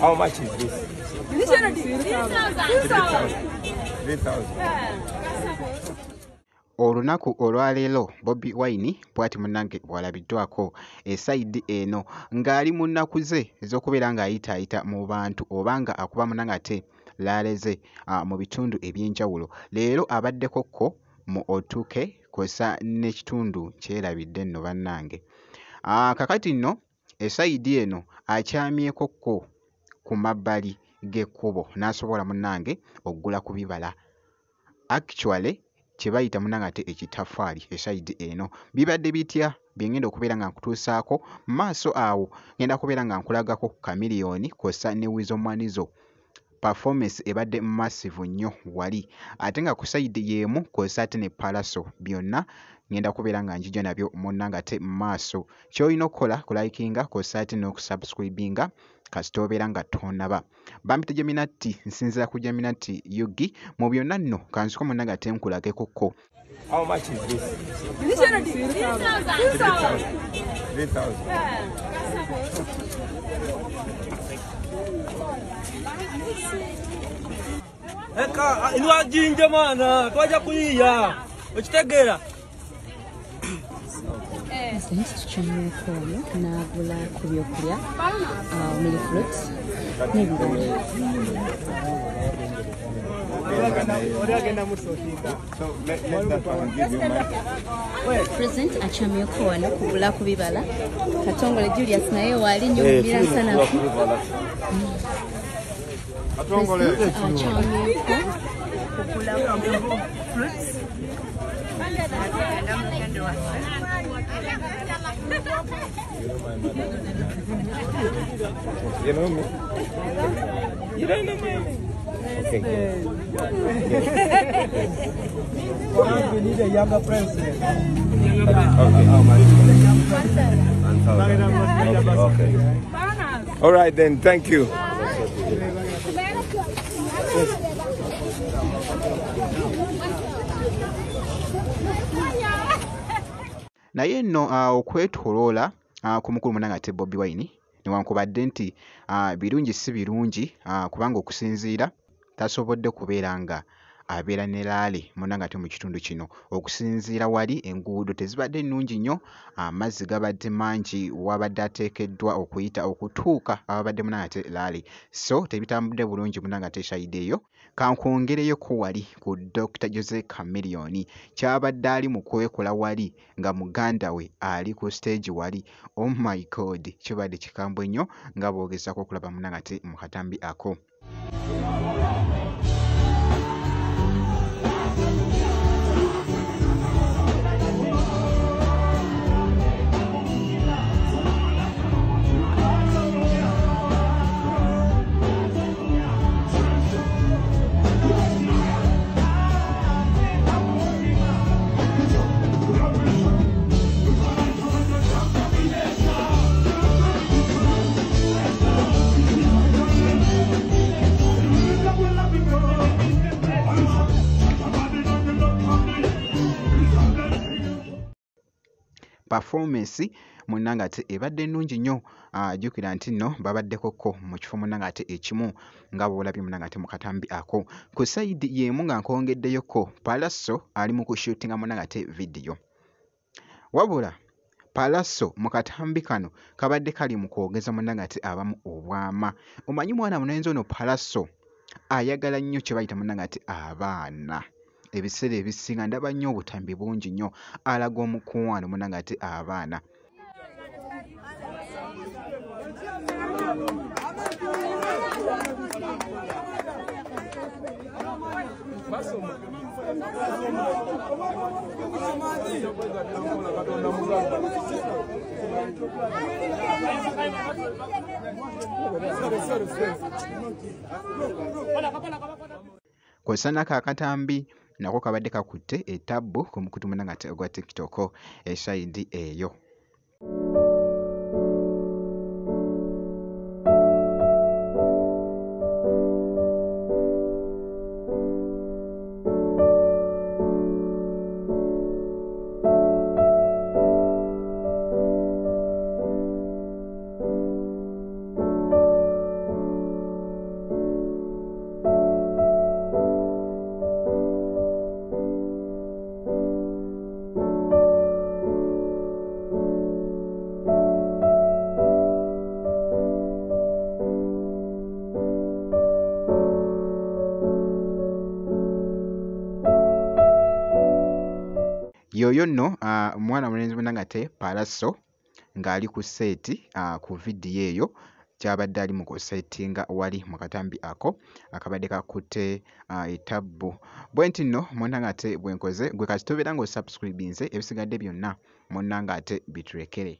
How much is this? 3,000. Olunaku olwaleero Bobi Wine bw'ati munnange bw'alabiddwako esayidi eno ng'ali mu nnaku ze ez'okubeera ng'ayitaayita mu bantu oba nga akuba munnange ate laaleze mu bitundu eby'enjawulo. Leero abaddekokko mu Otuke kw'ossa n'ekitundu kyerabidde nno bannange. Kakati nno esayidi eno akyamyekokko ku mabbali g'ekkubo n'asobola munnange oggula ku bibala. Actually kye bayita munnange ate ekitaffaali esayidi eno. Bibadde bitya bye ngenda okubeera nga nkutuusaako mu maaso awo ngenda kubeera nga nkulagako Chameleone kw'ossa ne Weasel Manizo. Performance ebadde massive nnyo wali ate nga ku sayidi y'emu kw'ossa ate ne Pallaso byonna ngenda kubeera nga njija nabyo munnange ate mu maaso. Ky'olina okukola kulayikinga kw'ossa ate n'okusubscribinga kasita obeera nga tonnaba. Bampita Geminati nsinzira ku Geminati Yugi mu byonna nno kanziko munnange ate nkulagekokko. How much is this? 3,000. Eka inwa jinja mana twaja kuyiya ukitegera tukyamira kono n'agula ku byokulya omuli fruits n'ebirungi. Present akyamyeko wano kugula ku bibala. Katongole Julius naye waali nnyo mumira nsanafu. President akyamyeko kugula ku fruits. You know me? You don't know me? Okay, good. we need a younger president. Okay, how much? 1,000. Okay. All right then, thank you. Naye nno okwetoloola ku mukulu munnange ate Bobi Wine newankubadde nti birungi si birungi kubanga okusinziira tasobodde kubeera nga abeera ne laale munnange ate mu kitundu kino. Okusinziira wali enguudo tezibadde nnungi nnyo, amazzi gabadde mangi wabadde ateekeddwa okuyita okutuuka ababadde munnange ate laale, so tebitambudde bulungi munnange ate sayidi eyo. Kankwongereyoko wali ku Dr. Jose Chameleone kyabadde ali mu kwekola wali nga muganda we ali ku stage wali. Oh my God, kibadde kikambwe nnyo nga bw'ogezaako okulaba munnange ate mu katambi ako. Performance munnange ate ebadde nnungi nnyo. Jjukira nti nno babaddekokko mu kifo munnange ate ekimu nga bw'olabye munnange ate mu katambi ako. Ku sayidi y'emu nga nkongeddeyoko Pallaso ali mu kushuutinga munnange ate vidiyo. Wabula Pallaso mu katambi kano kabadde kali mu kwogeza munnange ate abamu obwama. Omanyi mwana mulenzi ono Pallaso ayagala nnyo kye bayita munnange ate abaana. Ebiseera ebisinga ndaba nnyo obutambi bungi nnyo alaga omukuwano munnange ate abaana. Kw'ossa n'ako akatambi nako kabadde kakutte ettabbu ku mukutu munnange ate ogwa TikTok esayidi eyo. yoyo nno mwana mulenzi munanga te Palaso ng'ali ku seeti ku vidiyo eyo kyabadde ali mu kusettinga wali mu katambi ako akabadde kakutte etabbu bwe nti nno munnanga ate bwe nkoze gwe kasitobera ng'osubscribinze ebisigadde byonna munnanga ate bitulekere.